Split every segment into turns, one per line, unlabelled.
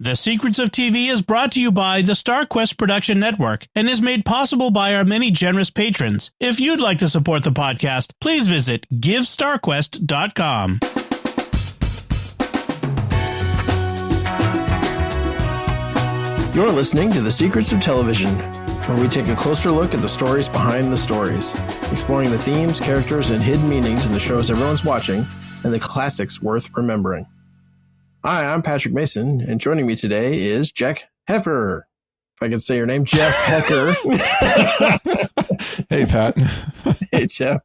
The Secrets of TV is brought to you by the StarQuest Production Network and is made possible by our many generous patrons. If you'd like to support the podcast, please visit GiveStarQuest.com.
You're listening to The Secrets of Television, where we take a closer look at the stories behind the stories, exploring the themes, characters, and hidden meanings in the shows everyone's watching and the classics worth remembering. Hi, I'm Patrick Mason, and joining me today is Jack Haecker. If I can say your name, Jeff Haecker.
Hey, Pat.
Hey, Jeff.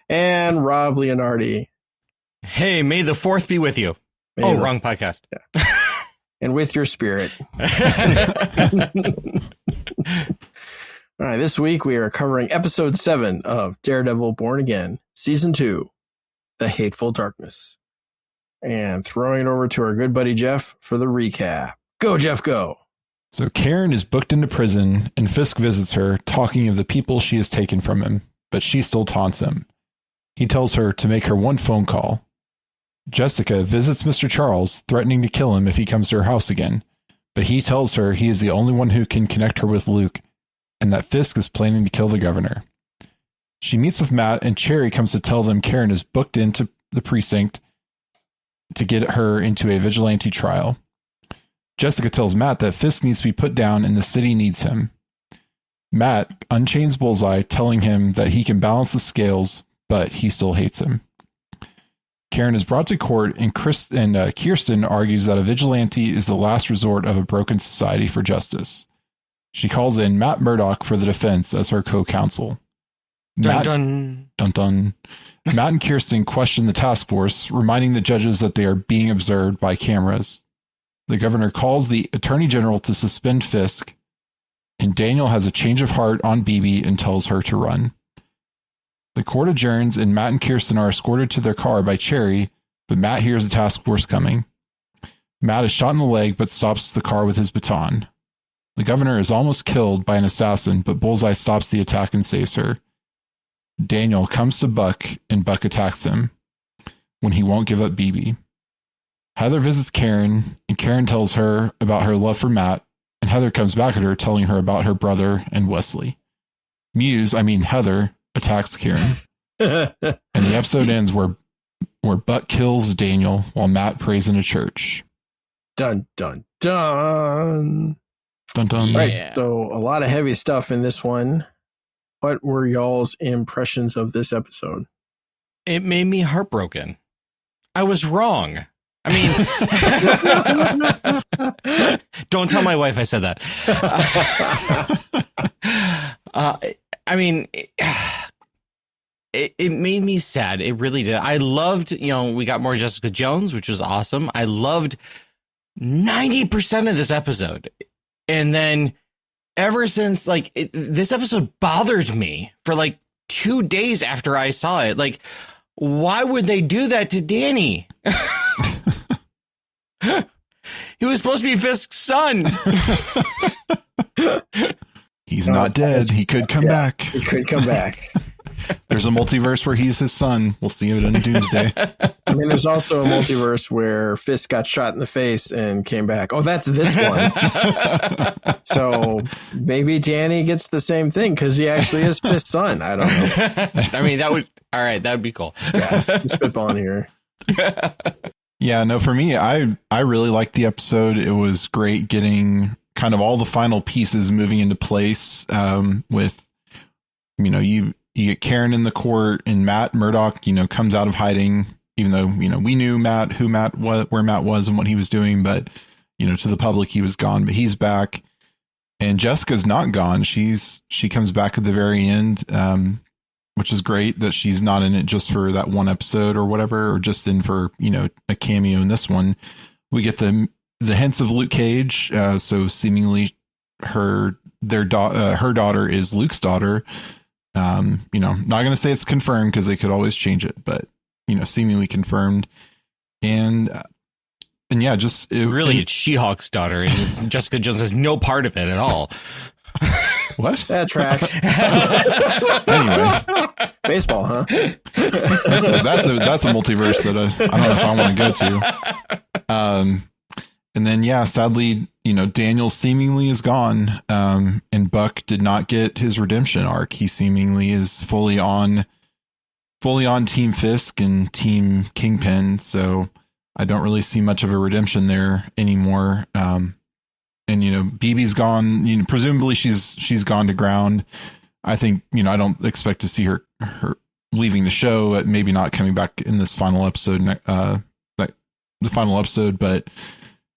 And Rob Leonardi.
Hey, may the 4th be with you. Wrong podcast.
Yeah. And with your spirit. All right, this week we are covering episode 7 of Daredevil Born Again, season 2, The Hateful Darkness. And throwing it over to our good buddy Jeff for the recap. Go, Jeff, go.
So Karen is booked into prison, and Fisk visits her, talking of the people she has taken from him, but she still taunts him. He tells her to make her one phone call. Jessica visits Mr. Charles, threatening to kill him if he comes to her house again, but he tells her he is the only one who can connect her with Luke, and that Fisk is planning to kill the governor. She meets with Matt, and Cherry comes to tell them Karen is booked into the precinct to get her into a vigilante trial. Jessica tells Matt that Fisk needs to be put down and the city needs him. Matt unchains Bullseye, telling him that he can balance the scales, but he still hates him. Karen is brought to court, and Kirsten argues that a vigilante is the last resort of a broken society for justice. She calls in Matt Murdock for the defense as her co-counsel. Matt and Kirsten question the task force, reminding the judges that they are being observed by cameras. The governor calls the attorney general to suspend Fisk, and Daniel has a change of heart on BB and tells her to run. The court adjourns, and Matt and Kirsten are escorted to their car by Cherry, but Matt hears the task force coming. Matt is shot in the leg, but stops the car with his baton. The governor is almost killed by an assassin, but Bullseye stops the attack and saves her. Daniel comes to Buck, and Buck attacks him when he won't give up BB. Heather visits Karen, and Karen tells her about her love for Matt, and Heather comes back at her, telling her about her brother and Wesley. Heather attacks Karen, and the episode ends where Buck kills Daniel while Matt prays in a church.
Dun, dun, dun.
Dun, dun.
Yeah. Right, so a lot of heavy stuff in this one. What were y'all's impressions of this episode?
It made me heartbroken. I was wrong. Don't tell my wife I said that. It made me sad. It really did. I loved, we got more Jessica Jones, which was awesome. I loved 90% of this episode. And then ever since, this episode bothered me for 2 days after I saw it. Why would they do that to Danny? He was supposed to be Fisk's son.
He's not dead. He could come back.
He could come back.
There's a multiverse where he's his son. We'll see it in Doomsday.
There's also a multiverse where Fisk got shot in the face and came back. Oh, that's this one. So maybe Danny gets the same thing because he actually is Fisk's son. I don't know.
That would be cool.
Yeah, I'm spitballing here.
Yeah, no, for me, I really liked the episode. It was great getting kind of all the final pieces moving into place with, you get Karen in the court, and Matt Murdock, comes out of hiding, even though, we knew where Matt was and what he was doing. But, to the public, he was gone, but he's back. And Jessica's not gone. She comes back at the very end, which is great that she's not in it just for that one episode or whatever, or just in for, a cameo in this one. We get the hints of Luke Cage. So seemingly her daughter is Luke's daughter. Not going to say it's confirmed because they could always change it, but, seemingly confirmed. And yeah, it's
She-Hulk's daughter. And Jessica Jones has no part of it at all.
What?
That tracks.
Anyway,
baseball, huh?
That's a multiverse that I don't know if I want to go to. And then, yeah, sadly, Daniel seemingly is gone. And Buck did not get his redemption arc. He seemingly is fully on Team Fisk and Team Kingpin. So I don't really see much of a redemption there anymore. And BB's gone. Presumably she's gone to ground. I think I don't expect to see her leaving the show. Maybe not coming back in this final episode. The final episode, but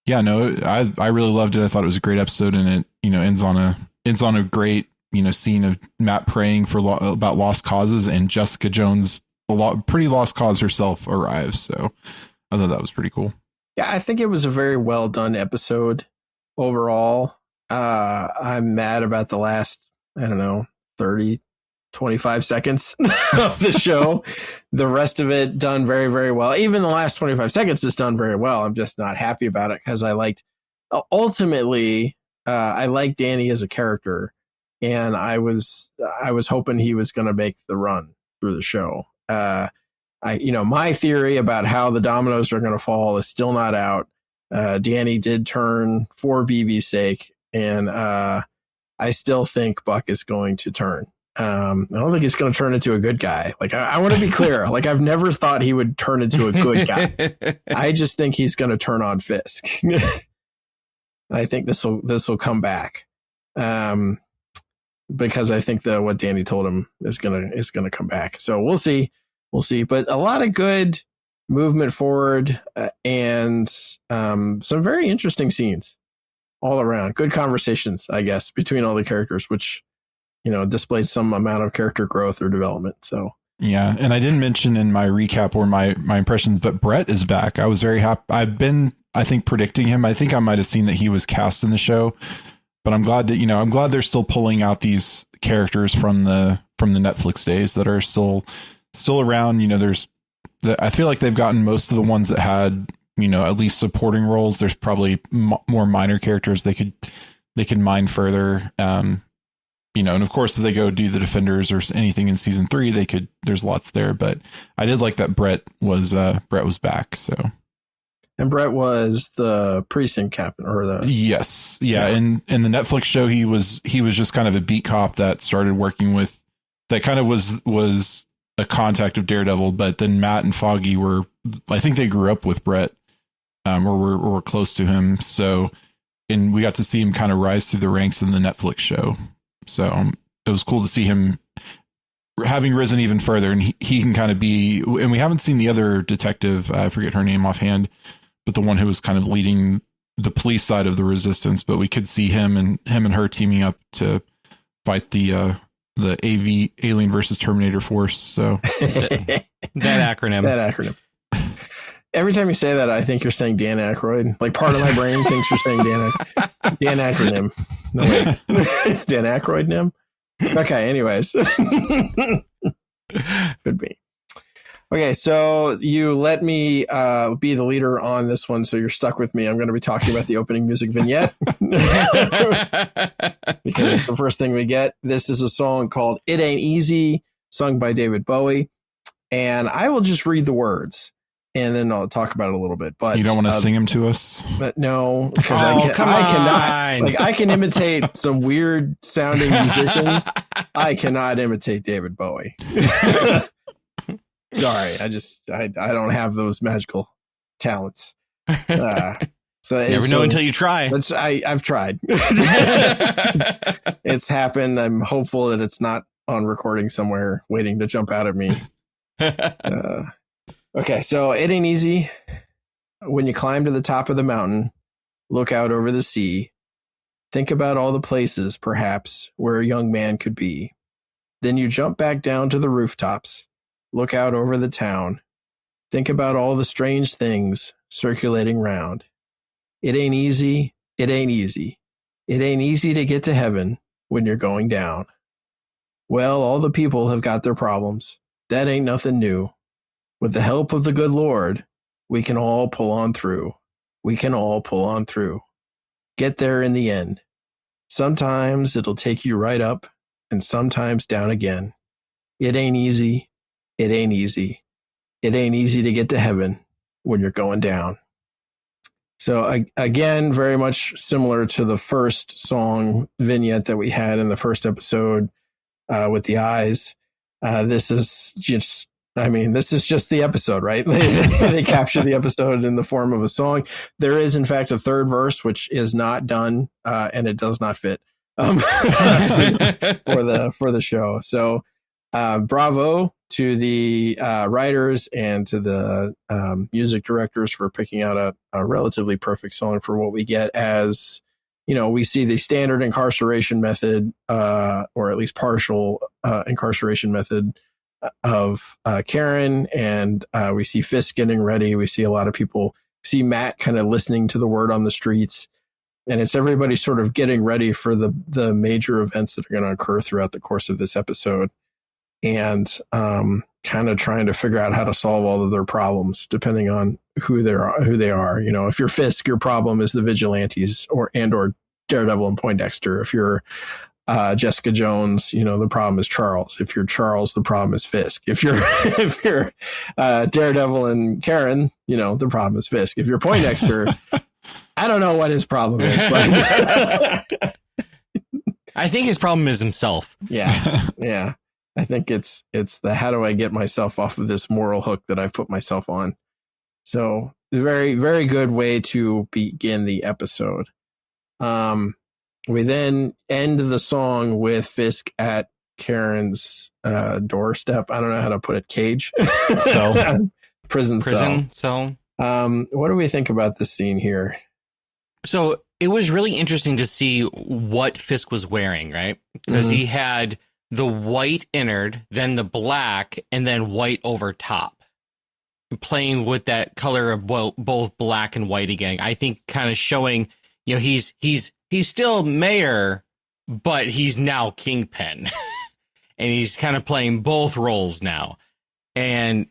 yeah, no, I really loved it. I thought it was a great episode, and it ends on a great scene of Matt praying for about lost causes, and Jessica Jones, pretty lost cause herself, arrives. So I thought that was pretty cool.
Yeah, I think it was a very well done episode overall. I'm mad about the last 25 seconds of the show. The rest of it done very, very well. Even the last 25 seconds is done very well. I'm just not happy about it because I liked Danny as a character, and I was hoping he was going to make the run through the show. My theory about how the dominoes are going to fall is still not out. Danny did turn for BB's sake, and I still think Buck is going to turn. I don't think he's going to turn into a good guy. Like, I want to be clear. Like, I've never thought he would turn into a good guy. I just think he's going to turn on Fisk. I think this will come back. Because I think what Danny told him is going to come back. So we'll see. But a lot of good movement forward, and some very interesting scenes all around. Good conversations, I guess, between all the characters, which displays some amount of character growth or development. So
yeah, and I didn't mention in my recap or my impressions, but Brett is back. I was very happy. I've been, I think, predicting him. I think I might have seen that he was cast in the show, but I'm glad that I'm glad they're still pulling out these characters from the Netflix days that are still around. I feel like they've gotten most of the ones that had at least supporting roles. There's probably more minor characters they could mine further. And of course, if they go do the Defenders or anything in season 3, there's lots there. But I did like that Brett was back. So,
and Brett was the precinct captain, or
yes, yeah. In the Netflix show, he was just kind of a beat cop that started working with, that kind of was a contact of Daredevil. But then Matt and Foggy I think they grew up with Brett, or were close to him. So, and we got to see him kind of rise through the ranks in the Netflix show. So it was cool to see him having risen even further, and he can kind of be, and we haven't seen the other detective, I forget her name offhand, but the one who was kind of leading the police side of the resistance, but we could see him and her teaming up to fight the Alien versus Terminator force. So
that acronym.
Every time you say that, I think you're saying Dan Aykroyd. Like, part of my brain thinks you're saying Dan Acronym. No, wait. Dan Aykroyd nim? Okay, anyways. Could be. Okay, so you let me be the leader on this one, so you're stuck with me. I'm going to be talking about the opening music vignette. Because it's the first thing we get. This is a song called It Ain't Easy, sung by David Bowie. And I will just read the words, and then I'll talk about it a little bit. But
you don't want to sing them to us?
But no, because I cannot. Like, I can imitate some weird sounding musicians. I cannot imitate David Bowie. Sorry, I don't have those magical talents. So
never know until you try.
I've tried. It's happened. I'm hopeful that it's not on recording somewhere waiting to jump out at me. Okay, so it ain't easy. When you climb to the top of the mountain, look out over the sea. Think about all the places, perhaps, where a young man could be. Then you jump back down to the rooftops. Look out over the town. Think about all the strange things circulating round. It ain't easy. It ain't easy. It ain't easy to get to heaven when you're going down. Well, all the people have got their problems. That ain't nothing new. With the help of the good Lord, we can all pull on through. We can all pull on through. Get there in the end. Sometimes it'll take you right up, and sometimes down again. It ain't easy. It ain't easy. It ain't easy to get to heaven when you're going down. So again, very much similar to the first song vignette that we had in the first episode with the eyes. This is just the episode, right? They capture the episode in the form of a song. There is, in fact, a third verse, which is not done, and it does not fit for the show. So bravo to the writers and to the music directors for picking out a relatively perfect song for what we get as, we see the standard incarceration method, or at least partial incarceration method of Karen, and we see Fisk getting ready. We see a lot of people, see Matt kind of listening to the word on the streets, and it's everybody sort of getting ready for the major events that are going to occur throughout the course of this episode, and kind of trying to figure out how to solve all of their problems depending on who they are. If you're Fisk, your problem is the vigilantes or Daredevil and Poindexter. If you're Jessica Jones, the problem is Charles. If you're Charles, the problem is Fisk. If you're Daredevil and Karen, the problem is Fisk. If you're Poindexter, I don't know what his problem is, but
I think his problem is himself.
Yeah. I think it's the how do I get myself off of this moral hook that I've put myself on. So very, very good way to begin the episode. We then end the song with Fisk at Karen's doorstep. I don't know how to put it. Cage. Prison cell. What do we think about this scene here?
So it was really interesting to see what Fisk was wearing, right? Because he had the white innard, then the black, and then white over top, playing with that color of both black and white again. I think kind of showing, he's still mayor, but he's now kingpin, and he's kind of playing both roles now. And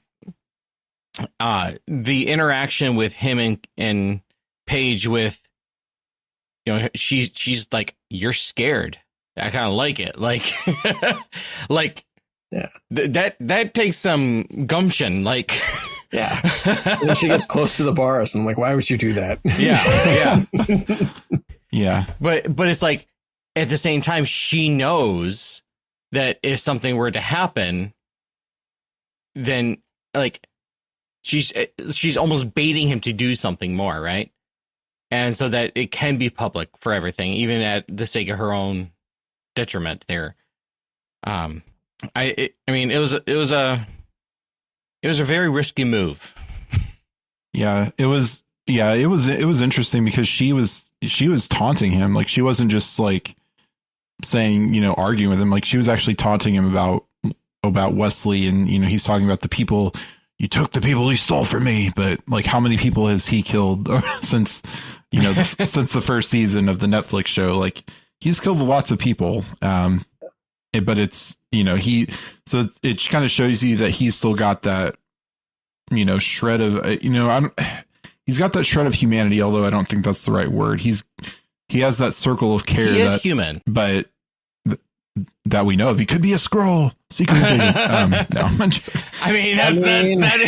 the interaction with him and Paige, with she's like, you're scared. I kind of like it.
Yeah.
That takes some gumption.
Yeah. And then she gets close to the bars, and I'm like, why would you do that?
Yeah.
Yeah.
But it's like, at the same time, she knows that if something were to happen, then she's almost baiting him to do something more, right? And so that it can be public for everything, even at the sake of her own detriment there. It was a very risky move.
Yeah, it was interesting because she was taunting him. Like, she wasn't just like saying, arguing with him. Like, she was actually taunting him about Wesley, and he's talking about the people. You took the people he stole from me, but like, how many people has he killed since since the first season of the Netflix show? Like, he's killed lots of people. But it's, so it kind of shows you that he's still got that, shred of, he's got that shred of humanity, although I don't think that's the right word. He has that circle of care.
He is human,
but that we know of. He could be a Skrull secretly. No,
that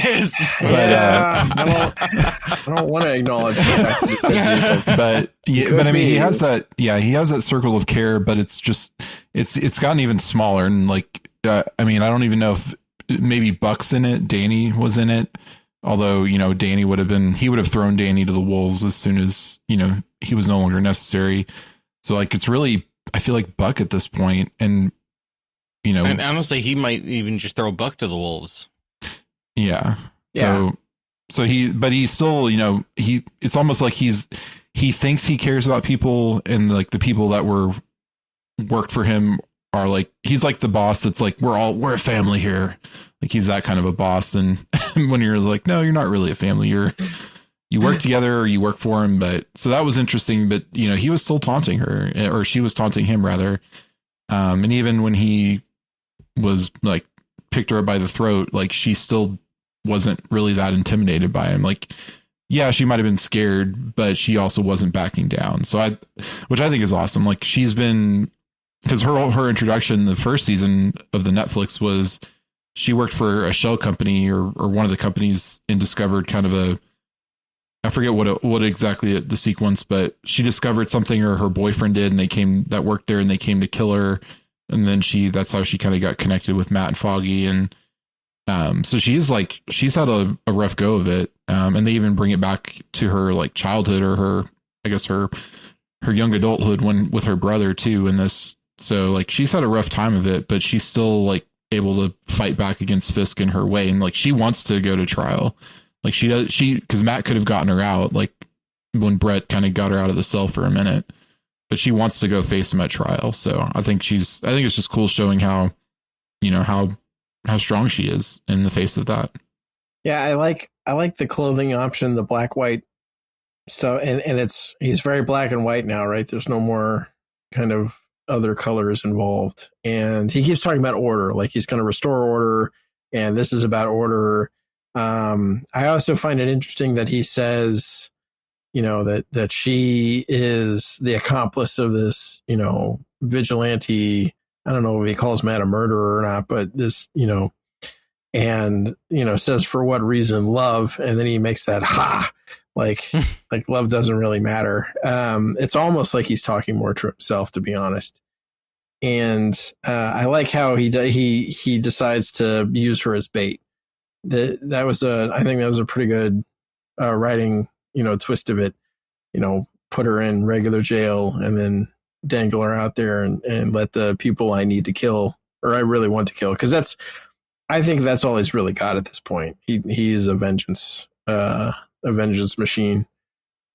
is.
I don't want to acknowledge the fact that
he has that. Yeah, he has that circle of care, but it's gotten even smaller. And I don't even know if maybe Buck's in it. Danny was in it. Although, Danny would have thrown Danny to the wolves as soon as, he was no longer necessary. So it's really, I feel like Buck at this point, and and
honestly, he might even just throw Buck to the wolves.
Yeah. So he's still, it's almost like he thinks he cares about people, and like the people that worked for him are like, he's like the boss that's like, we're a family here. Like, he's that kind of a boss. And when you're like, no, you're not really a family. You work together, or you work for him. But so that was interesting. But, he was still taunting her, or she was taunting him rather. And even when he was like, picked her up by the throat, like, she still wasn't really that intimidated by him. Like, yeah, she might've been scared, but she also wasn't backing down. So which I think is awesome. Like, she's been, because her introduction the first season of the Netflix was, she worked for a shell company or one of the companies, and discovered kind of I forget what exactly the sequence, but she discovered something, or her boyfriend did, and that worked there, and they came to kill her. And then that's how she kind of got connected with Matt and Foggy. And so she's had a rough go of it. And they even bring it back to her like childhood, or her young adulthood with her brother too in this. So like she's had a rough time of it, but she's still like able to fight back against Fisk in her way. And like she wants to go to trial. Like because Matt could have gotten her out, like when Brett kind of got her out of the cell for a minute, but she wants to go face him at trial. So I think it's just cool showing how strong she is in the face of that.
Yeah. I like the clothing option, the black, white stuff. And he's very black and white now, right? There's no more kind of other colors involved. And he keeps talking about order, like he's going to restore order. And this is about order. I also find it interesting that he says, that she is the accomplice of this, vigilante. I don't know if he calls Matt a murderer or not, but this, and, says for what reason, love. And then he makes that like love doesn't really matter. It's almost like he's talking more to himself, to be honest. And I like how he decides to use her as bait. I think that was a pretty good writing, twist of it, put her in regular jail and then dangle her out there and let the people I need to kill, or I really want to kill. Cause I think that's all he's really got at this point. He is a vengeance machine,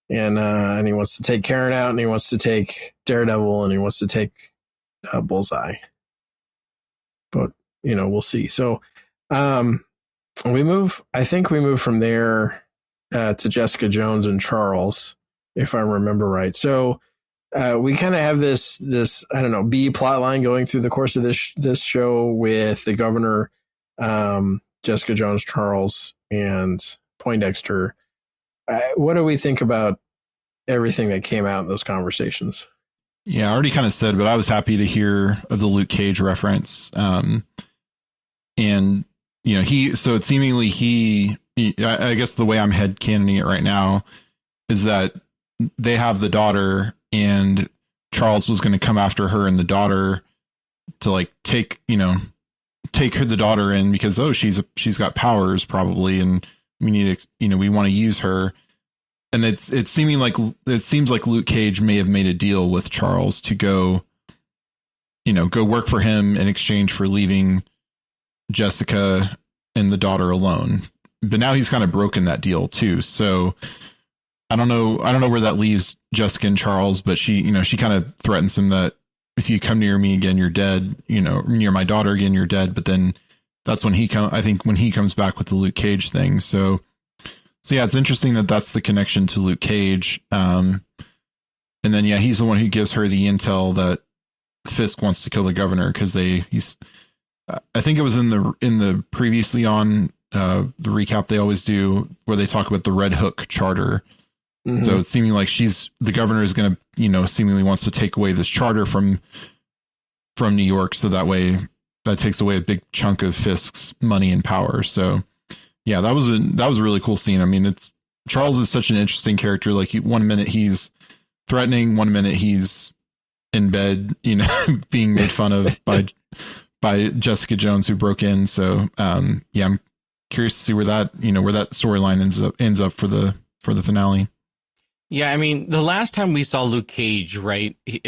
and he wants to take Karen out, and he wants to take Daredevil, and he wants to take Bullseye, but we'll see. So, we move from there to Jessica Jones and Charles, if I remember right. So we kind of have this I don't know, B plot line going through the course of this show with the governor, Jessica Jones, Charles, and Poindexter. What do we think about everything that came out in those conversations?
Yeah, I already kind of said, but I was happy to hear of the Luke Cage reference. And so seemingly I guess the way I'm headcanoning it right now is that they have the daughter, and Charles was going to come after her and the daughter to like take her, the daughter in, because, she's got powers probably, and we need to, we want to use her. And it seems like Luke Cage may have made a deal with Charles to go work for him in exchange for leaving Jessica and the daughter alone. But now he's kind of broken that deal too. So I don't know where that leaves Jessica and Charles, but she kind of threatens him that if you come near me again, you're dead, near my daughter again, you're dead. But then that's when he comes back with the Luke Cage thing. So yeah, it's interesting that that's the connection to Luke Cage. And then, yeah, he's the one who gives her the intel that Fisk wants to kill the governor, because I think it was in the previously on the recap they always do, where they talk about the Red Hook charter. Mm-hmm. So it's seeming like the governor is going to, seemingly wants to take away this charter from New York. So that way that takes away a big chunk of Fisk's money and power. So yeah, that was a really cool scene. I mean, Charles is such an interesting character. Like one minute he's threatening, one minute he's in bed, being made fun of by Jessica Jones, who broke in. So yeah, I'm curious to see where that storyline ends up for the finale.
Yeah, I mean, the last time we saw Luke Cage, right? He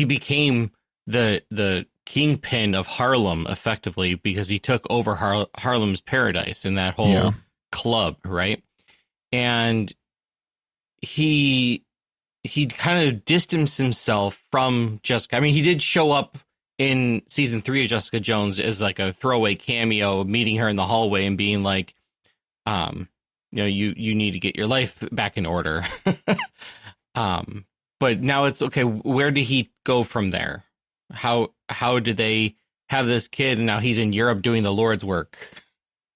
became the kingpin of Harlem, effectively, because he took over Harlem's Paradise in that whole club, right? And he kind of distanced himself from Jessica. I mean, he did show up in season 3 of Jessica Jones as like a throwaway cameo, meeting her in the hallway and being like, you need to get your life back in order. But now it's okay. Where did he go from there? How did they have this kid, and now he's in Europe doing the Lord's work?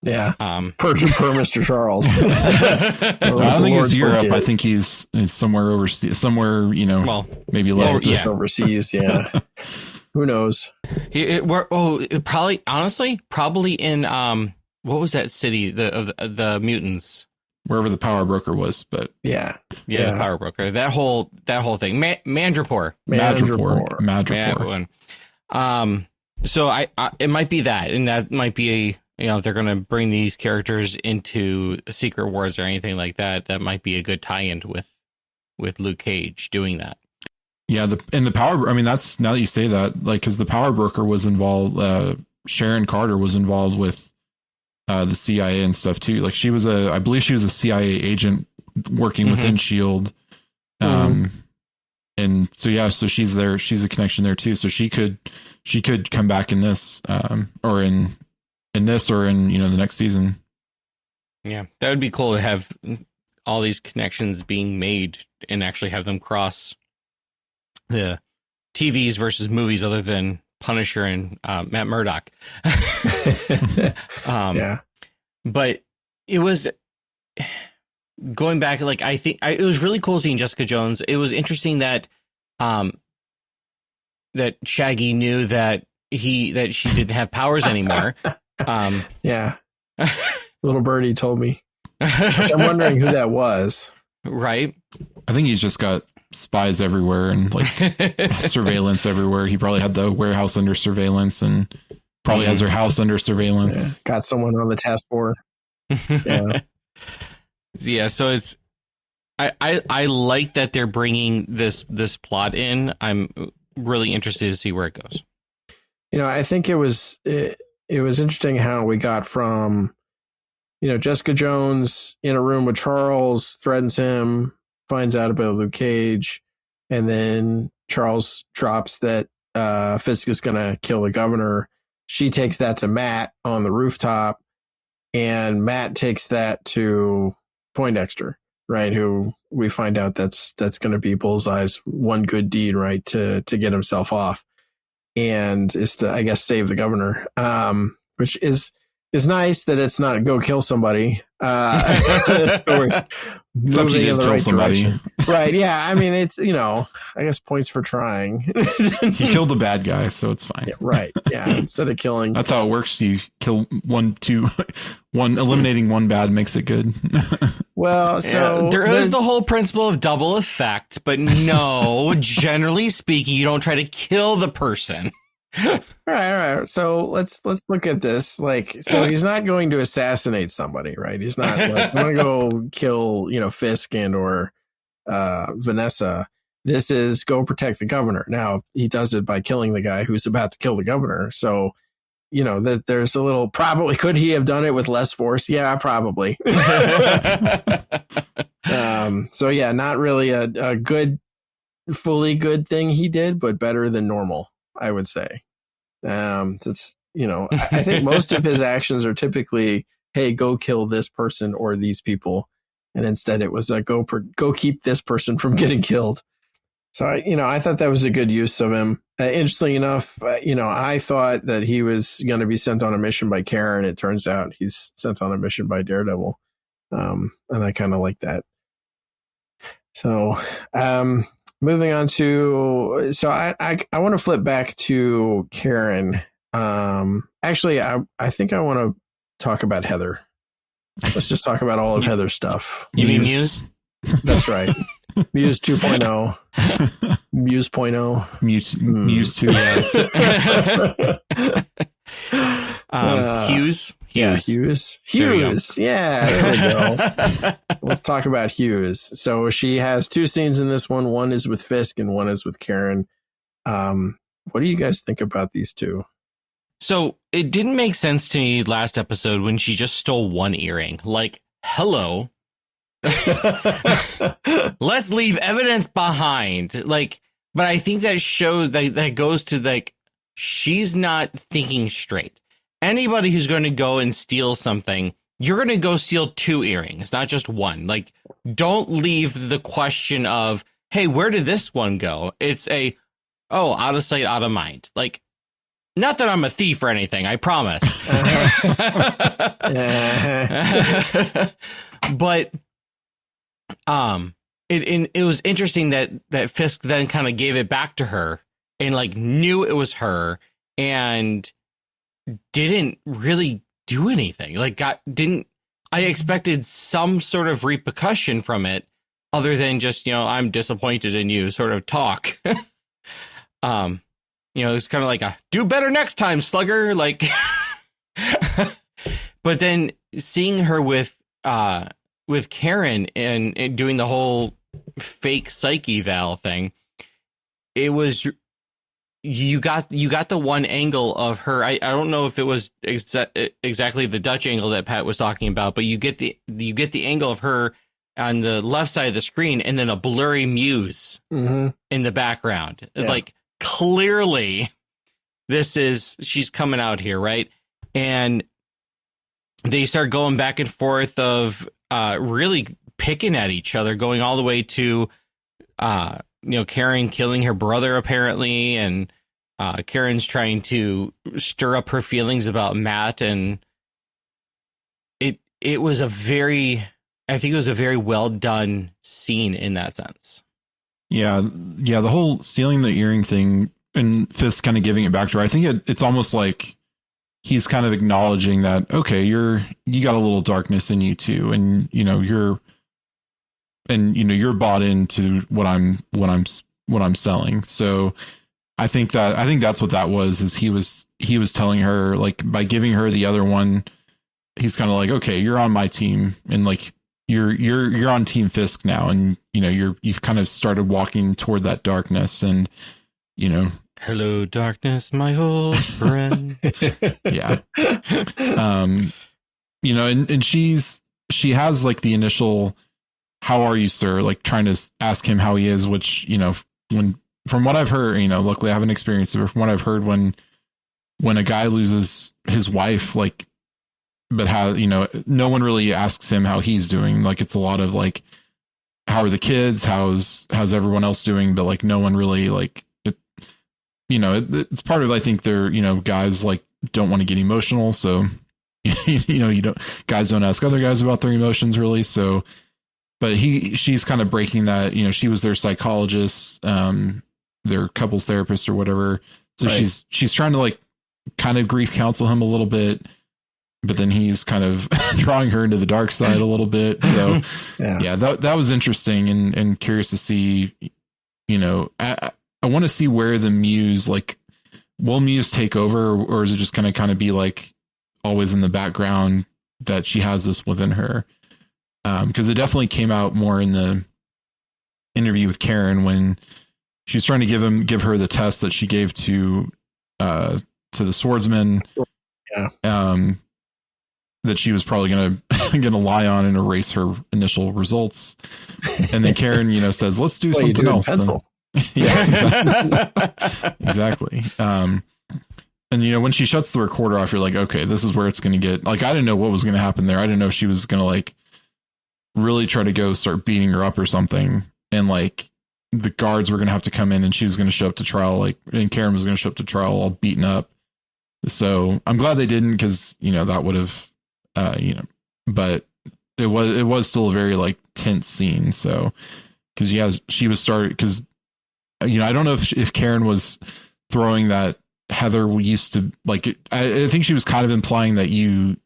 Yeah. Per Mr. Charles.
I don't think it's Europe. I think he's somewhere overseas, maybe less
just overseas. Yeah. Who knows?
Probably in what was that city of the mutants?
wherever the power broker was, but
Yeah.
The power broker. That whole thing. Madripoor.
Madripoor.
So I it might be that, and that might be if they're going to bring these characters into Secret Wars or anything like that, that might be a good tie-in with Luke Cage doing that.
Yeah, the power. I mean, that's, now that you say that, like, because the power broker was involved. Sharon Carter was involved with the CIA and stuff too. Like, I believe she was a CIA agent working within SHIELD. And so she's there. She's a connection there too. So she could come back in this, or in this, or in the next season.
Yeah, that would be cool to have all these connections being made and actually have them cross the TVs versus movies, other than Punisher and Matt Murdock.
Yeah,
but it was going back. Like, I think it was really cool seeing Jessica Jones. It was interesting that that Shaggy knew that she didn't have powers anymore.
Yeah, little birdie told me. I'm wondering who that was.
Right.
I think he's just got spies everywhere and like surveillance everywhere. He probably had the warehouse under surveillance and probably has her house under surveillance.
Yeah. Got someone on the task force. Yeah.
Yeah. So it's, I like that they're bringing this plot in. I'm really interested to see where it goes.
I think it was interesting how we got from, Jessica Jones in a room with Charles, threatens him, finds out about Luke Cage, and then Charles drops that Fisk is going to kill the governor. She takes that to Matt on the rooftop, and Matt takes that to Poindexter, right? Who we find out that's going to be Bullseye's one good deed, right? To get himself off, and is to, I guess, save the governor, which is nice that it's not go kill somebody. Story moving in the right direction. Right. Yeah. I mean, it's, I guess points for trying.
He killed a bad guy, so it's fine.
Yeah, right. Yeah. Instead of killing.
That's how it works. You kill eliminating one bad makes it good.
Well, so
there is the whole principle of double effect, but no, generally speaking, you don't try to kill the person.
All right. So let's look at this. Like, so he's not going to assassinate somebody, right? He's not like, I'm going to go kill, Fisk and or Vanessa. This is go protect the governor. Now he does it by killing the guy who's about to kill the governor. So, that there's a little, probably, could he have done it with less force? Yeah, probably. So yeah, not really a good, fully good thing he did, but better than normal, I would say. That's, I think most of his actions are typically, hey, go kill this person or these people. And instead it was go keep this person from getting killed. So, I thought that was a good use of him. Interestingly enough, I thought that he was going to be sent on a mission by Karen. It turns out he's sent on a mission by Daredevil. And I kind of like that. So, moving on to, so I want to flip back to Karen. Actually, I think I want to talk about Heather. Let's just talk about all of Heather's stuff.
You mean Muse?
That's right. Muse 2.0. Muse.0.
Muse 2.
Hughes.
Yeah, Hughes. Yeah, there we go. Let's talk about Hughes. So she has two scenes in this one. One is with Fisk and one is with Karen. What do you guys think about these two?
So it didn't make sense to me last episode when she just stole one earring. Like, hello. Let's leave evidence behind. Like, but I think that shows that goes to like, she's not thinking straight. Anybody who's going to go and steal something, you're going to go steal two earrings, not just one. Like, don't leave the question of, hey, where did this one go? It's out of sight, out of mind. Like, not that I'm a thief or anything, I promise. But it was interesting that Fisk then kind of gave it back to her and like knew it was her and didn't really do anything. Like didn't I expected some sort of repercussion from it other than just, I'm disappointed in you sort of talk. It's kind of like a do better next time, slugger. Like, but then seeing her with Karen and doing the whole fake psych eval thing, it was, you got the one angle of her. I don't know if it was exactly the Dutch angle that Pat was talking about, but you get the angle of her on the left side of the screen, and then a blurry Muse in the background. It's like, clearly she's coming out here, right? And they start going back and forth of really picking at each other, going all the way to Karen killing her brother apparently, and Karen's trying to stir up her feelings about Matt, and it was a very well done scene in that sense.
Yeah, the whole stealing the earring thing and Fisk kind of giving it back to her. I think it's almost like he's kind of acknowledging that, okay, you got a little darkness in you too, and you're bought into what I'm selling. So I think that's what that was. Is he was telling her, like, by giving her the other one, he's kind of like, okay, you're on my team, and like you're on Team Fisk now, and you've kind of started walking toward that darkness, and
hello darkness, my old friend.
Yeah. And she has like the initial, how are you, sir? Like trying to ask him how he is, which, from what I've heard, luckily I haven't experienced it, but from what I've heard, when a guy loses his wife, like, but how, no one really asks him how he's doing. Like, it's a lot of like, how are the kids? How's everyone else doing? But like, no one really like, it's part of, I think they're, guys like don't want to get emotional. So, guys don't ask other guys about their emotions really. So, but she's kind of breaking that, she was their psychologist, their couples therapist or whatever. So right. she's trying to like kind of grief counsel him a little bit, but then he's kind of drawing her into the dark side a little bit. So yeah, that was interesting and curious to see, I want to see where the Muse, like, will Muse take over, or is it just going to kind of be like always in the background that she has this within her? Because it definitely came out more in the interview with Karen when she was trying to give her the test that she gave to the swordsman. Yeah. That she was probably gonna lie on and erase her initial results, and then Karen, says, "Let's do something else." Yeah, exactly. And when she shuts the recorder off, you're like, okay, this is where it's going to get. Like, I didn't know what was going to happen there. I didn't know if she was going to like really try to start beating her up or something, and like the guards were going to have to come in, and she was going to show up to trial, like, and Karen was going to show up to trial all beaten up. So I'm glad they didn't, because that would have. But it was still a very like tense scene. So, because she was started, because I don't know if Karen was throwing that Heather used to like. I think she was kind of implying that you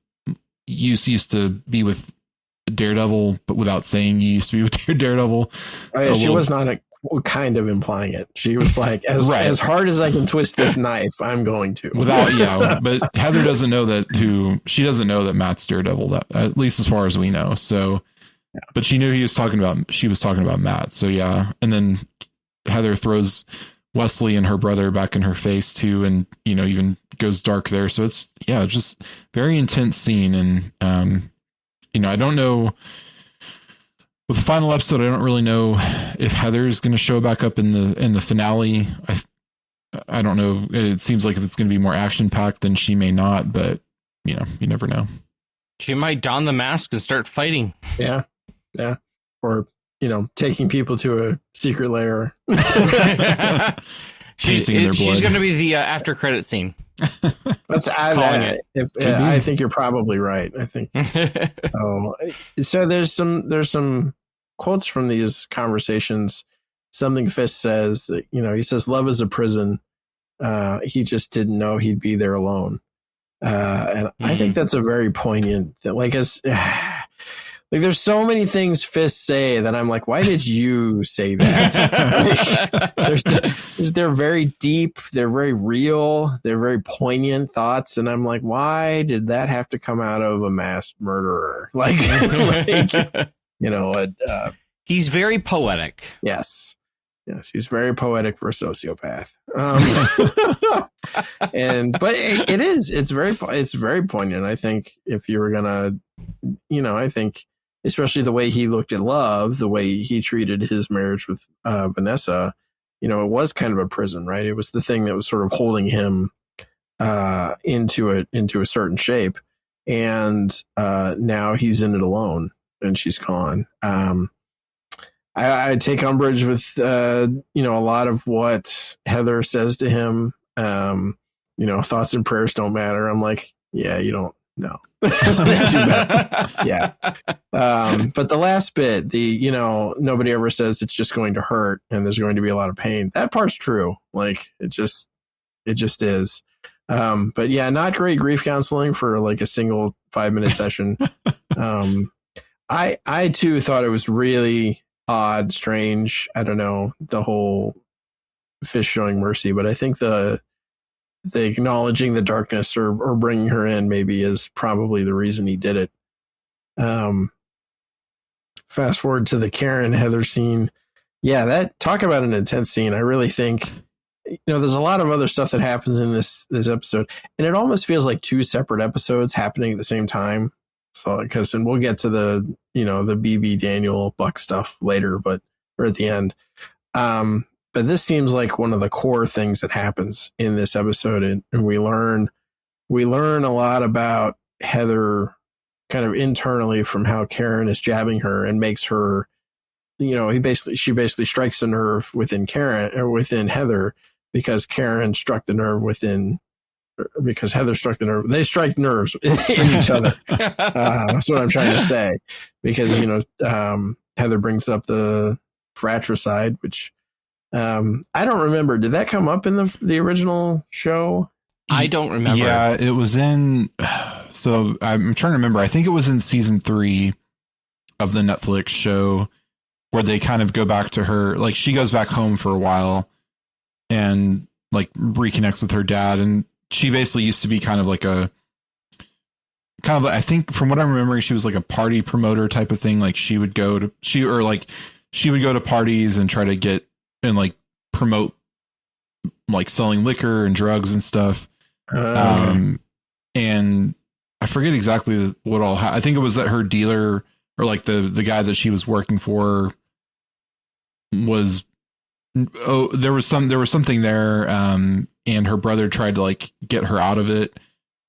used to be with Daredevil, but without saying you used to be with Daredevil.
Oh, yeah, she was not kind of implying it. She was like, as hard as I can twist this knife, I'm going to.
Without, but Heather doesn't know she doesn't know that Matt's Daredevil, that, at least as far as we know. So, but she knew she was talking about Matt. So yeah. And then Heather throws Wesley and her brother back in her face too. And, even goes dark there. So it's just very intense scene. And, I don't know, with the final episode, I don't really know if Heather is going to show back up in the finale. I don't know. It seems like if it's going to be more action packed, then she may not. But you never know.
She might don the mask and start fighting.
Yeah, or taking people to a secret lair.
She's going to be the after credit scene.
I think you're probably right. I think. So there's some quotes from these conversations. Something Fisk says, he says, "Love is a prison. He just didn't know he'd be there alone." And I think that's a very poignant. Like, as Like, there's so many things Fisk say that I'm like, why did you say that? They're very deep. They're very real. They're very poignant thoughts. And I'm like, why did that have to come out of a mass murderer? Like
he's very poetic.
Yes, he's very poetic for a sociopath. But it's very poignant. I think if you were gonna, I think especially the way he looked at love, the way he treated his marriage with Vanessa, it was kind of a prison, right? It was the thing that was sort of holding him into a certain shape, and now he's in it alone, and she's gone. I take umbrage with a lot of what Heather says to him. Thoughts and prayers don't matter. I'm like, yeah, you don't know. Yeah. But the last bit, nobody ever says it's just going to hurt and there's going to be a lot of pain. That part's true. Like, it just is. But yeah, not great grief counseling for like a single 5-minute session. I too thought it was really odd, strange. I don't know, the whole Fisk showing mercy, but I think the acknowledging the darkness or bringing her in maybe is probably the reason he did it. Fast forward to the Karen Heather scene. Yeah, talk about an intense scene. I really think, there's a lot of other stuff that happens in this episode, and it almost feels like 2 separate episodes happening at the same time. So, and we'll get to the BB Daniel Buck stuff later, or at the end. But this seems like one of the core things that happens in this episode. And we learn a lot about Heather kind of internally from how Karen is jabbing her and makes her, she basically strikes a nerve within Karen or within Heather because Karen struck the nerve because Heather struck the nerve. They strike nerves in each other. That's what I'm trying to say. Because, Heather brings up the fratricide, which I don't remember. Did that come up in the original show?
I don't remember.
Yeah, it was in. So I'm trying to remember. I think it was in season 3 of the Netflix show where they kind of go back to her. Like, she goes back home for a while and like reconnects with her dad, and she basically used to be kind of I think from what I'm remembering, she was like a party promoter type of thing. Like, she would go to parties and try to get and like promote like selling liquor and drugs and stuff. Okay. And I forget exactly what all I think it was that her dealer or like the guy that she was working for was there was something there, and her brother tried to like get her out of it,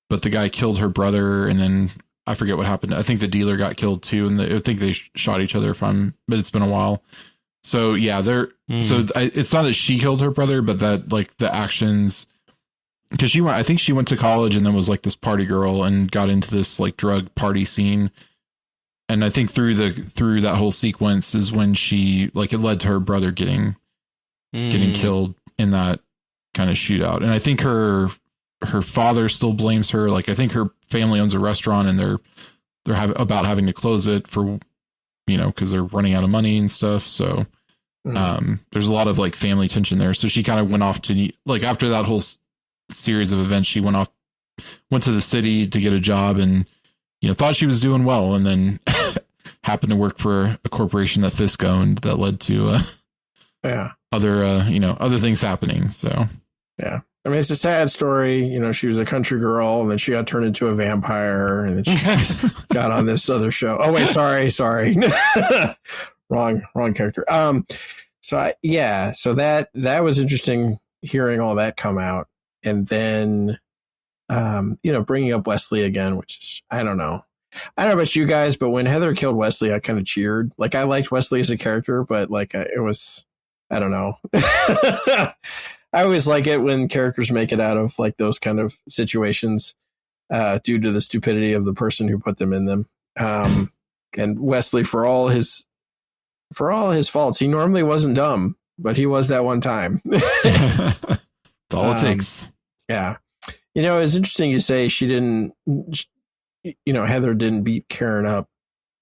but the guy killed her brother, and then I forget what happened. I think the dealer got killed too, and I think they shot each other but it's been a while. So yeah, it's not that she killed her brother, but that like the actions, because I think she went to college and then was like this party girl and got into this like drug party scene. And I think through that whole sequence is when she like it led to her brother getting killed in that kind of shootout. And I think her father still blames her. Like, I think her family owns a restaurant and they're about having to close it for, because they're running out of money and stuff. So there's a lot of like family tension there. So she kind of went off to like after that whole series of events, she went to the city to get a job and thought she was doing well, and then happened to work for a corporation that Fisk owned that led to other things happening. So
yeah, I mean, it's a sad story. She was a country girl, and then she got turned into a vampire, and then she got on this other show. Oh wait, sorry, wrong character. So that was interesting hearing all that come out, and then bringing up Wesley again, which is, I don't know about you guys, but when Heather killed Wesley, I kind of cheered. Like, I liked Wesley as a character, but like I don't know. I always like it when characters make it out of like those kind of situations due to the stupidity of the person who put them in them. And Wesley, for all his faults, he normally wasn't dumb, but he was that one time.
That's all it takes.
Yeah. It's interesting you say she didn't, Heather didn't beat Karen up.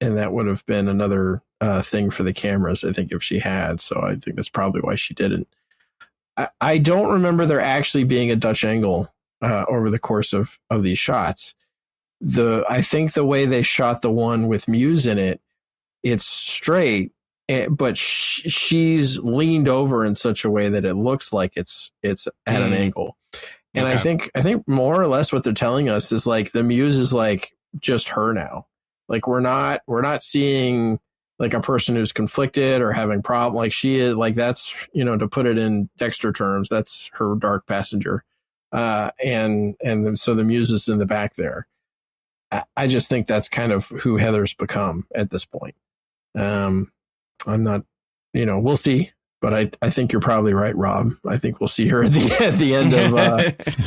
that would have been another thing for the cameras, I think, if she had. So I think that's probably why she didn't. I don't remember there actually being a Dutch angle over the course of these shots. I think the way they shot the one with Muse in it, it's straight, but she's leaned over in such a way that it looks like it's at an angle. And okay. I think more or less what they're telling us is like the Muse is like just her now. Like we're not seeing like a person who's conflicted or having problem. Like she is, like that's, you know, to put it in Dexter terms, that's her dark passenger. And so the Muse is in the back there. I just think that's kind of who Heather's become at this point. I'm not, you know, we'll see, but I think you're probably right, Rob. I think we'll see her at the end of,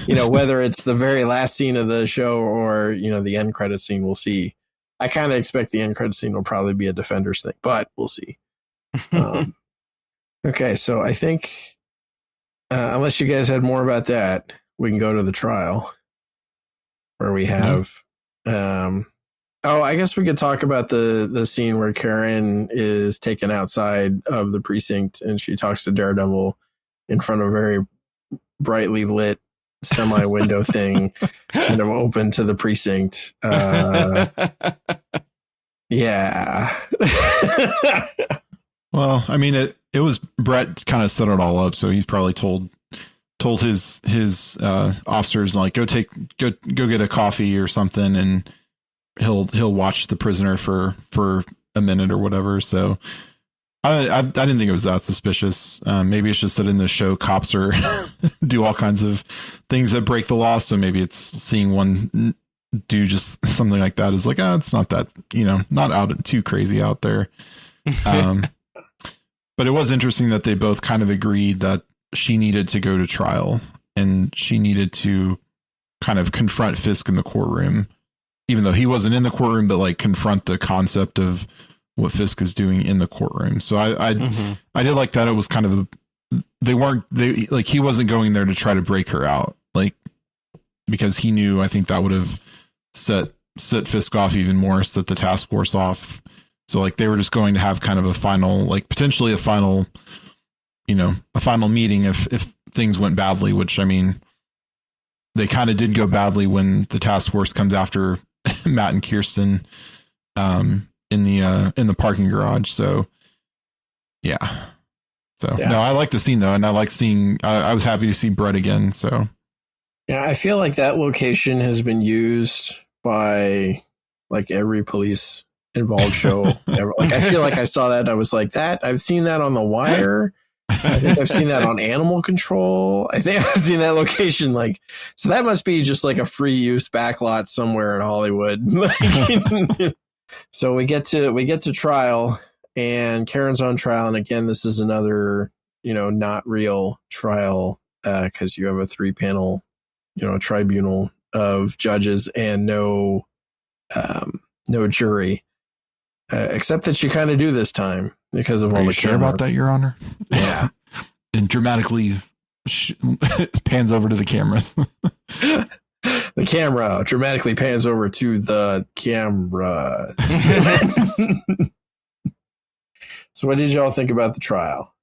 you know, whether it's the very last scene of the show or, you know, the end credit scene, we'll see. I kind of expect the end credit scene will probably be a Defenders thing, but we'll see. Okay. So I think, unless you guys had more about that, we can go to the trial where we have, I guess we could talk about the scene where Karen is taken outside of the precinct and she talks to Daredevil in front of a very brightly lit semi-window thing kind of open to the precinct. Yeah.
Well, I mean, it was Brett kind of set it all up, so he's probably told his officers, like, go get a coffee or something, and he'll watch the prisoner for a minute or whatever. So I didn't think it was that suspicious. Maybe it's just that in the show, cops are do all kinds of things that break the law. So maybe it's seeing one do just something like that is like, it's not that, you know, not out too crazy out there. But it was interesting that they both kind of agreed that she needed to go to trial and she needed to kind of confront Fisk in the courtroom, even though he wasn't in the courtroom, but like confront the concept of what Fisk is doing in the courtroom. So I did like that. It was kind of he wasn't going there to try to break her out, like, because he knew, I think that would have set Fisk off even more, set the task force off. So like they were just going to have kind of a final, like potentially a final meeting if things went badly, which, I mean, they kind of did go badly when the task force comes after Matt and Kirsten in the parking garage. So yeah. No, I like the scene though, and I like seeing. I was happy to see Brett again. So
yeah, I feel like that location has been used by like every police involved show ever. Like I feel like I saw that and I was like, that I've seen that on The Wire. I think I've seen that on Animal Control. I think I've seen that location. Like, so that must be just like a free use backlot somewhere in Hollywood. So we get to trial, and Karen's on trial. And again, this is another, you know, not real trial, because you have a 3-panel, you know, tribunal of judges and no jury, except that you kind of do this time because of all the
sure about that, Your Honor?
Yeah.
And dramatically pans over to the camera.
The camera dramatically pans over to the camera. So what did y'all think about the trial?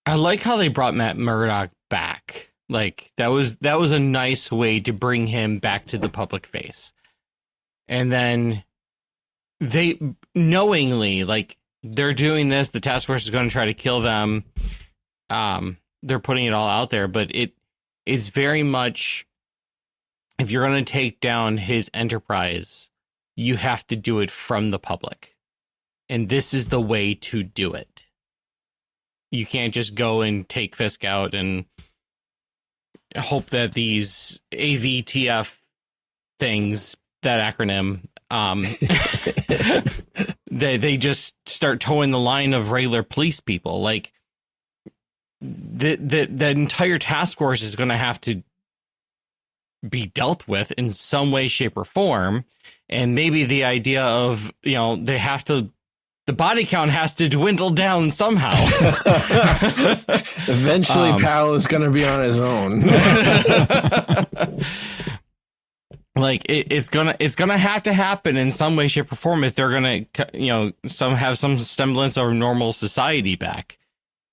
I like how they brought Matt Murdock back. Like that was a nice way to bring him back to the public face. And then they knowingly, like, they're doing this, the task force is going to try to kill them. They're putting it all out there, but it's very much, if you're going to take down his enterprise, you have to do it from the public. And this is the way to do it. You can't just go and take Fisk out and hope that these AVTF things, that acronym, they just start towing the line of regular police people. Like the entire task force is going to have to be dealt with in some way, shape, or form. And maybe the idea of, you know, the body count has to dwindle down somehow.
Eventually, Pal is going to be on his own.
Like it's gonna have to happen in some way, shape, or form if they're gonna, have some semblance of normal society back.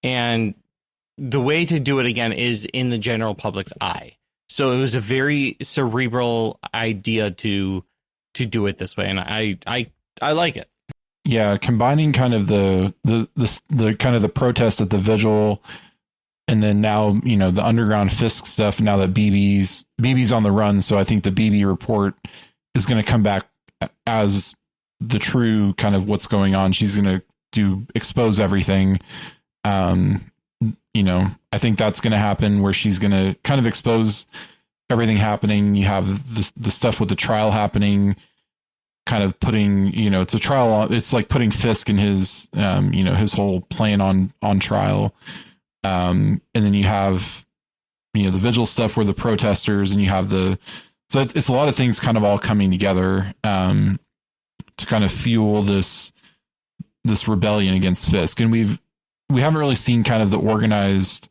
And the way to do it again is in the general public's eye. So it was a very cerebral idea to do it this way, and I like it.
Yeah, combining kind of the kind of the protest at the vigil, and then now, the underground Fisk stuff. Now that BB's on the run, so I think the BB report is going to come back as the true kind of what's going on. She's going to expose everything. I think that's going to happen, where she's going to kind of expose everything happening. You have the stuff with the trial happening, kind of putting, it's a trial. It's like putting Fisk and his, his whole plan on trial. And then you have, the vigil stuff where the protesters, and you have so it's a lot of things kind of all coming together, to kind of fuel this rebellion against Fisk. And we haven't really seen kind of the organized,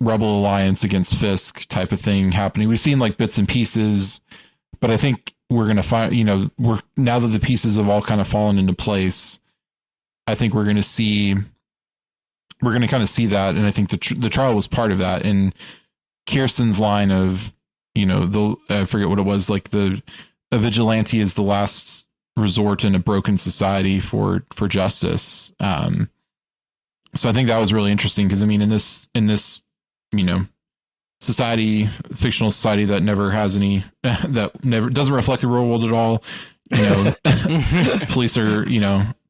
rebel alliance against Fisk type of thing happening. We've seen like bits and pieces, but I think we're going to find, now that the pieces have all kind of fallen into place, I think we're going to kind of see that. And I think the trial was part of that. And Kirsten's line of, I forget what it was, like a vigilante is the last resort in a broken society for justice. So I think that was really interesting, because I mean, in this society, fictional society that never has any, that never doesn't reflect the real world at all,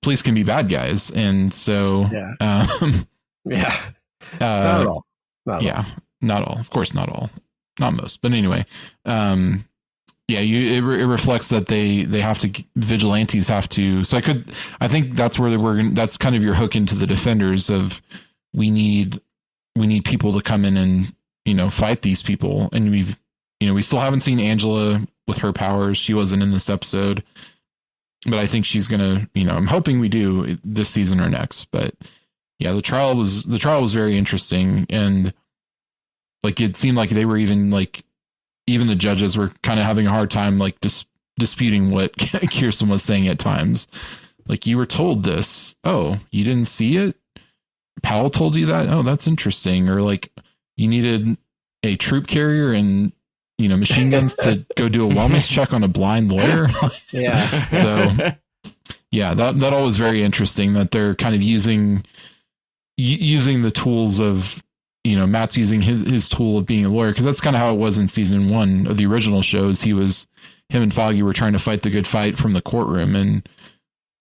police can be bad guys. And so,
not at all.
Not all. Of course, not all. Not most. But anyway, it reflects that they have to, vigilantes have to. So I think that's where that's kind of your hook into the Defenders of, we need people to come in and, fight these people. And we still haven't seen Angela with her powers. She wasn't in this episode, but I think she's going to, I'm hoping we do this season or next. But yeah, the trial was very interesting. And like, it seemed like they were even the judges were kind of having a hard time, like disputing what Kirsten was saying at times. Like, you were told this. Oh, you didn't see it? Powell told you that? Oh, that's interesting. Or like, you needed a troop carrier and, machine guns to go do a wellness check on a blind lawyer.
Yeah.
So yeah, that all was very interesting, that they're kind of using the tools of, Matt's using his tool of being a lawyer, because that's kind of how it was in season 1 of the original shows. Him and Foggy were trying to fight the good fight from the courtroom,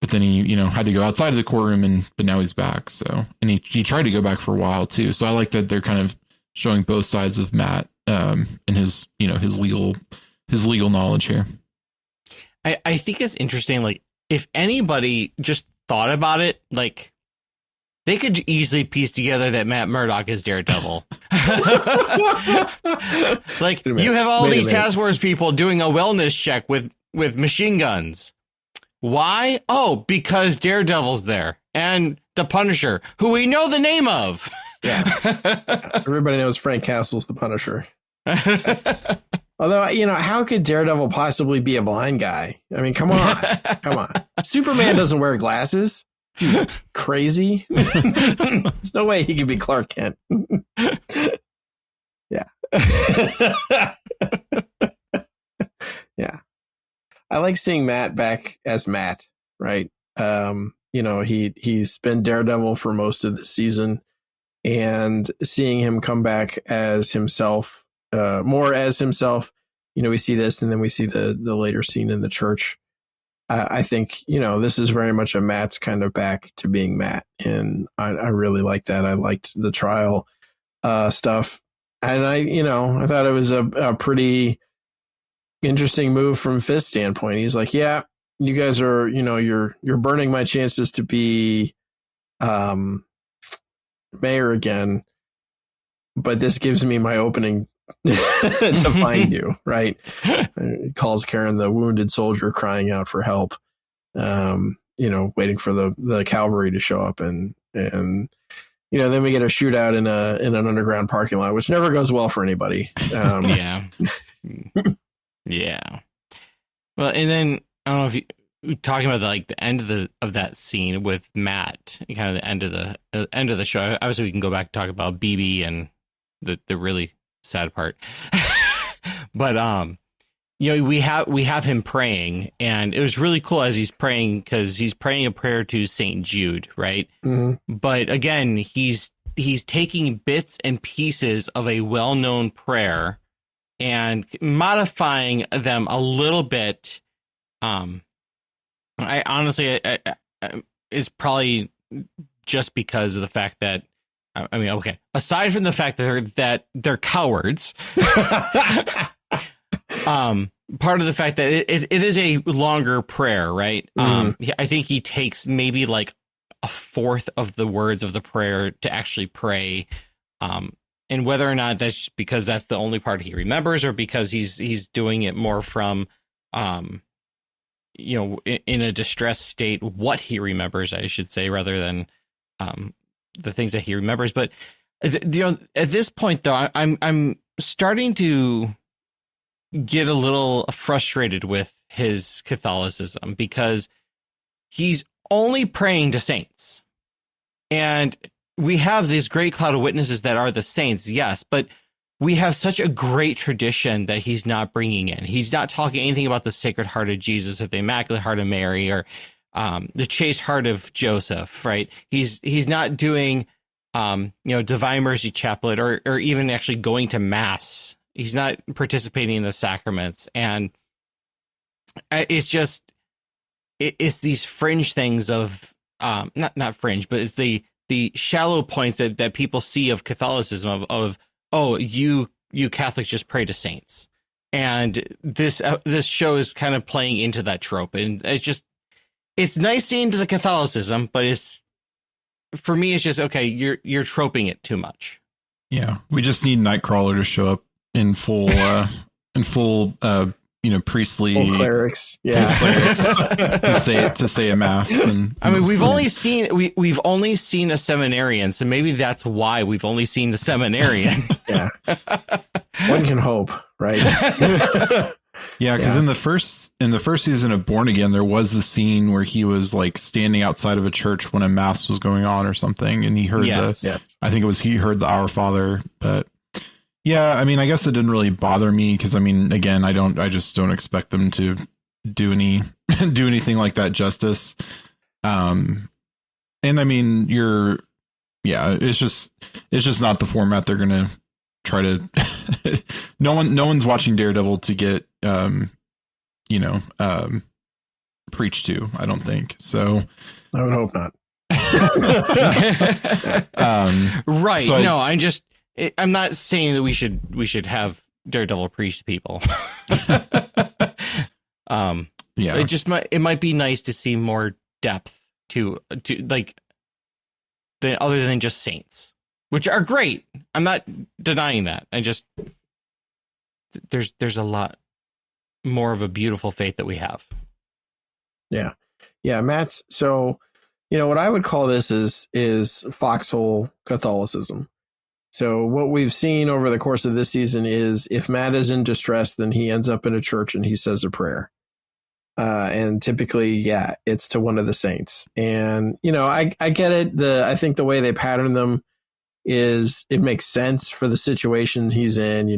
but then he, had to go outside of the courtroom, but now he's back. So, and he tried to go back for a while too. So I like that they're kind of showing both sides of Matt, and his legal knowledge here.
I think it's interesting. Like, if anybody just thought about it, like, they could easily piece together that Matt Murdock is Daredevil. Like, you have all these task force people doing a wellness check with machine guns. Why? Oh, because Daredevil's there, and the Punisher, who we know the name of.
Yeah. Everybody knows Frank Castle's the Punisher. Although, how could Daredevil possibly be a blind guy? I mean, come on. Superman doesn't wear glasses. Dude, crazy. There's no way he could be Clark Kent. Yeah. Yeah. I like seeing Matt back as Matt, right? He's been Daredevil for most of the season, and seeing him come back as himself, more as himself, we see this, and then we see the later scene in the church. I think, this is very much a Matt's kind of back to being Matt. And I really like that. I liked the trial stuff. And I thought it was a pretty interesting move from Fisk's standpoint. He's like, yeah, you guys are, you're burning my chances to be mayor again. But this gives me my opening to find you, right? He calls Karen the wounded soldier crying out for help, waiting for the cavalry to show up, and then we get a shootout in an underground parking lot, which never goes well for anybody.
Yeah. Yeah. Well, and then I don't know if you talking about the end of that scene with Matt, kind of the end of the show. Obviously, we can go back and talk about BB and the really sad part. But we have him praying, and it was really cool as he's praying, because he's praying a prayer to Saint Jude, right?
Mm-hmm.
But again, he's taking bits and pieces of a well-known prayer and modifying them a little bit. I honestly, it's probably just because of the fact that, I mean, okay, aside from the fact that they're cowards, part of the fact that it is a longer prayer, right? I think he takes maybe like a fourth of the words of the prayer to actually pray. And whether or not that's because that's the only part he remembers, or because he's doing it more from, in a distressed state, what he remembers, I should say, rather than the things that he remembers. But at this point, though, I'm starting to get a little frustrated with his Catholicism, because he's only praying to saints, and we have this great cloud of witnesses that are the saints, yes, but we have such a great tradition that he's not bringing in. He's not talking anything about the Sacred Heart of Jesus, or the Immaculate Heart of Mary, or the Chaste Heart of Joseph, right? He's not doing, Divine Mercy Chaplet, or even actually going to Mass. He's not participating in the sacraments. And it's these fringe things of, not fringe, but it's the shallow points that people see of Catholicism of oh, you Catholics just pray to saints. And this show is kind of playing into that trope. And it's nice seeing to the Catholicism, but for me, it's just, okay, you're troping it too much.
Yeah. We just need Nightcrawler to show up in full, priestly
full clerics. Yeah.
Clerics to say a mass. And,
I mean, we've only seen a seminarian, so maybe that's why we've only seen the seminarian.
Yeah. One can hope, right?
Yeah, because in the first season of Born Again, there was the scene where he was like standing outside of a church when a mass was going on or something, and he heard I think it was he heard the Our Father. But yeah, I mean, I guess it didn't really bother me, because I mean, again, I just don't expect them to do anything like that justice. And I mean, it's just not the format they're gonna try to. No one's watching Daredevil to get preached to, I don't think. So
I would hope not.
Right. So I'm not saying that we should have Daredevil preach to people.
Yeah.
It might be nice to see more depth to like other than just saints, which are great. I'm not denying that. There's a lot more of a beautiful faith that we have.
Yeah. Yeah. Matt's, so, what I would call this is foxhole Catholicism. So what we've seen over the course of this season is, if Matt is in distress, then he ends up in a church and he says a prayer. And typically, it's to one of the saints. And, I get it. I think the way they pattern them is, it makes sense for the situation he's in,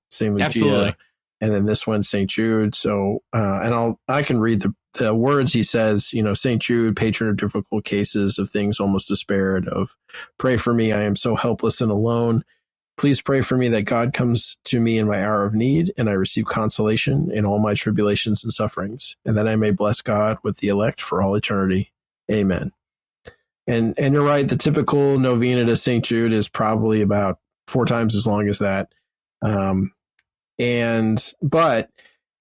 St. Lucia.
Absolutely.
And then this one, St. Jude. So, and I can read the words he says, St. Jude, patron of difficult cases, of things almost despaired of. Pray for me. I am so helpless and alone. Please pray for me that God comes to me in my hour of need, and I receive consolation in all my tribulations and sufferings, and that I may bless God with the elect for all eternity. Amen. And you're right. The typical novena to St. Jude is probably about 4 times as long as that. But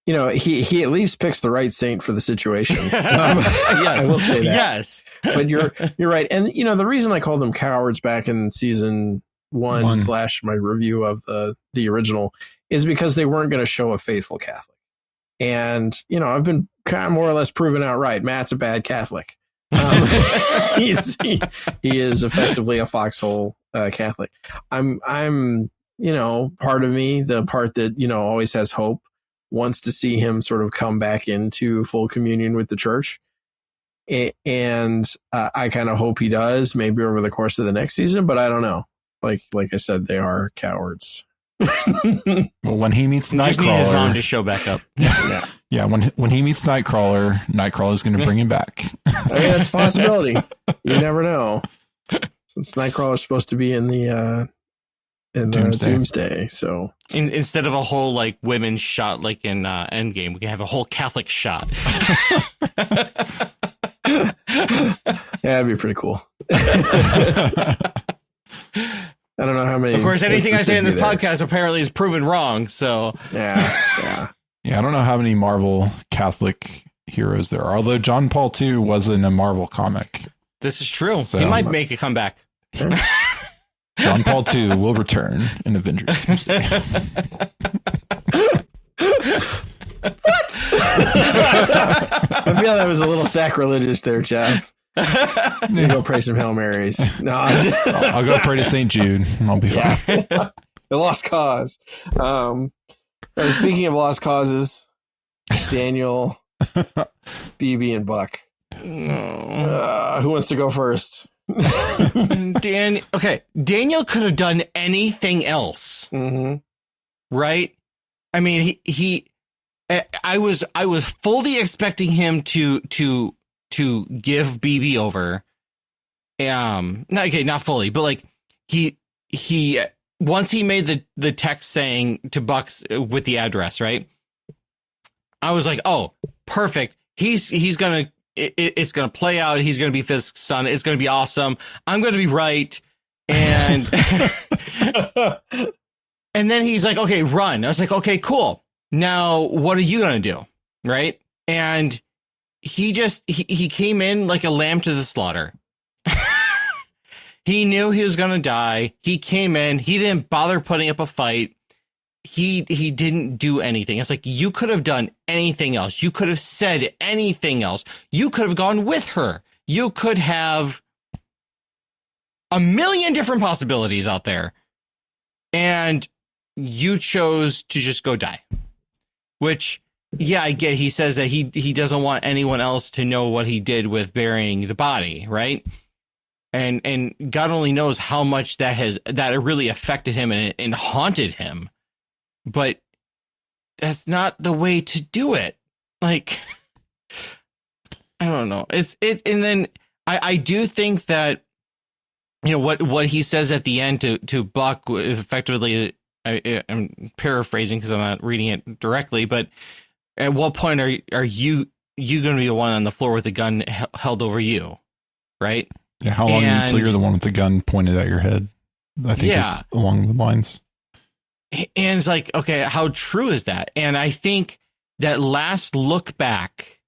he at least picks the right saint for the situation.
Yes,
I will say that.
Yes,
but you're right. And the reason I called them cowards back in season 1 / my review of the original is because they weren't going to show a faithful Catholic. And I've been kind of more or less proven out right. Matt's a bad Catholic. He is effectively a foxhole Catholic. I'm part of me, the part that always has hope, wants to see him sort of come back into full communion with the church. And I kind of hope he does, maybe over the course of the next season, but I don't know. Like I said, they are cowards.
Well, when he meets Nightcrawler,
just need his mom to show back up.
Yeah. When he meets Nightcrawler's going to bring him back.
I mean, that's a possibility. You never know. Since Nightcrawler's supposed to be in the Doomsday, so
instead of a whole like women's shot like in Endgame, we can have a whole Catholic shot.
Yeah, that'd be pretty cool. I don't know how many.
Of course, anything I say in this podcast apparently is proven wrong. So
yeah. I don't know how many Marvel Catholic heroes there are. Although John Paul II was in a Marvel comic.
This is true. So, he might make a comeback.
John Paul II will return in Avengers Doomsday.
What? I feel that was a little sacrilegious there, Jeff. You go pray some Hail Marys. No,
I'll go pray to St. Jude. I'll be fine.
The Lost Cause. Speaking of lost causes, Daniel, BB, and Buck. Who wants to go first?
Daniel could have done anything else, right? I mean, I was fully expecting him to give BB over. Not fully, but like he once he made the text saying to Bucks with the address, right? I was like, oh, perfect. He's gonna. It's going to play out. He's going to be Fisk's son. It's going to be awesome. I'm going to be right. And and then he's like, okay, run. I was like, okay, cool. Now, what are you going to do? Right. And he came in like a lamb to the slaughter. He knew he was going to die. He came in. He didn't bother putting up a fight. He didn't do anything. It's like, you could have done anything else. You could have said anything else. You could have gone with her. You could have a million different possibilities out there. And you chose to just go die. Which, yeah, I get. He says that he doesn't want anyone else to know what he did with burying the body, right? And God only knows how much that really affected him and haunted him. But that's not the way to do it. Like, I don't know. And then I do think that, you know, what he says at the end to Buck, effectively, I'm paraphrasing because I'm not reading it directly, but at what point are you going to be the one on the floor with the gun held over you, right?
Yeah, how long until you're the one with the gun pointed at your head? I think is along the lines.
And it's like, okay, how true is that? And I think that last look back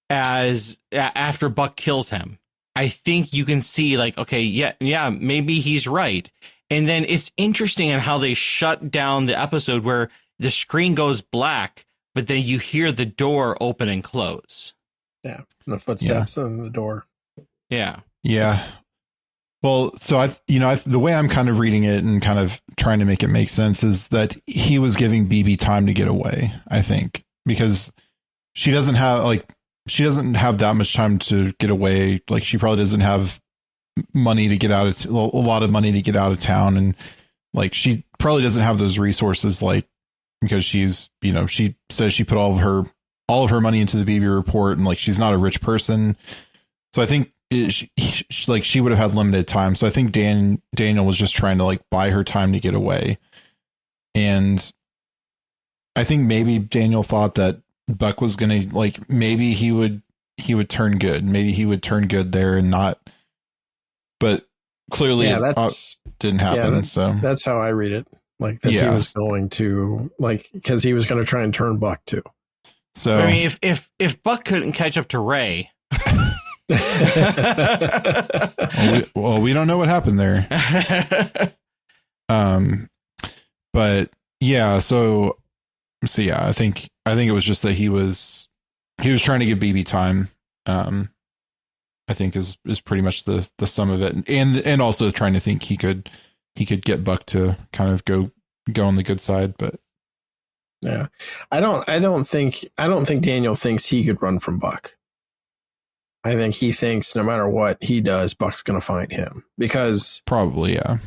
after Buck kills him, I think you can see like, okay, yeah, maybe he's right. And then it's interesting in how they shut down the episode where the screen goes black, but then you hear the door open and close.
Yeah, and the footsteps on the door.
Yeah.
Yeah. Well, so the way I'm kind of reading it and kind of trying to make it make sense is that he was giving BB time to get away, I think, because she doesn't have that much time to get away. Like, she probably doesn't have money to get out of a lot of money to get out of town. And like, she probably doesn't have those resources, like, because she's, you know, she says she put all of her money into the BB report, and like, she's not a rich person. So I think she would have had limited time. So I think Daniel was just trying to like buy her time to get away. And I think maybe Daniel thought that Buck was going to, like, maybe he would turn good. Maybe he would turn good there and not, but clearly it didn't happen.
Yeah,
so
that's how I read it. Like that he was going to, like, because he was going to try and turn Buck too.
So
I mean, if Buck couldn't catch up to Ray,
we don't know what happened there. But yeah, so yeah, I think it was just that he was trying to give BB time. I think is pretty much the sum of it, and also trying to think he could get Buck to kind of go on the good side. But
Yeah. I don't think Daniel thinks he could run from Buck. I think he thinks no matter what he does, Buck's going to find him because
probably, yeah.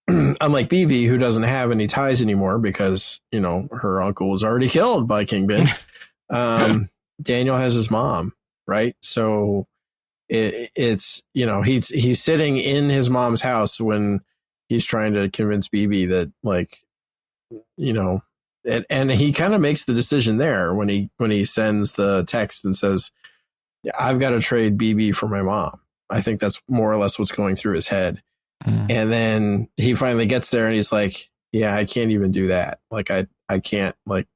Unlike BB, who doesn't have any ties anymore because, you know, her uncle was already killed by Kingpin. Daniel has his mom, right? So it's, you know, he's sitting in his mom's house when he's trying to convince BB that, like, you know, and he kind of makes the decision there when he sends the text and says, yeah, I've got to trade BB for my mom. I think that's more or less what's going through his head. And then he finally gets there and he's like, yeah, I can't even do that. Like, I can't, like,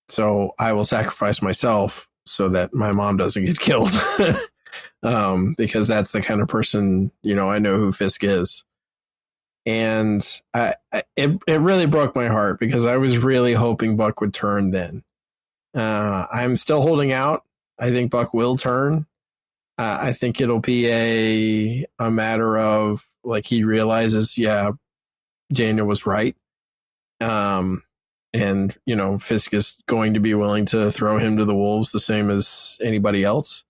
so I will sacrifice myself so that my mom doesn't get killed. Because that's the kind of person, you know, I know who Fisk is. And it really broke my heart because I was really hoping Buck would turn then. I'm still holding out. I think Buck will turn. I think it'll be a matter of, like, he realizes, yeah, Daniel was right. And, you know, Fisk is going to be willing to throw him to the wolves the same as anybody else.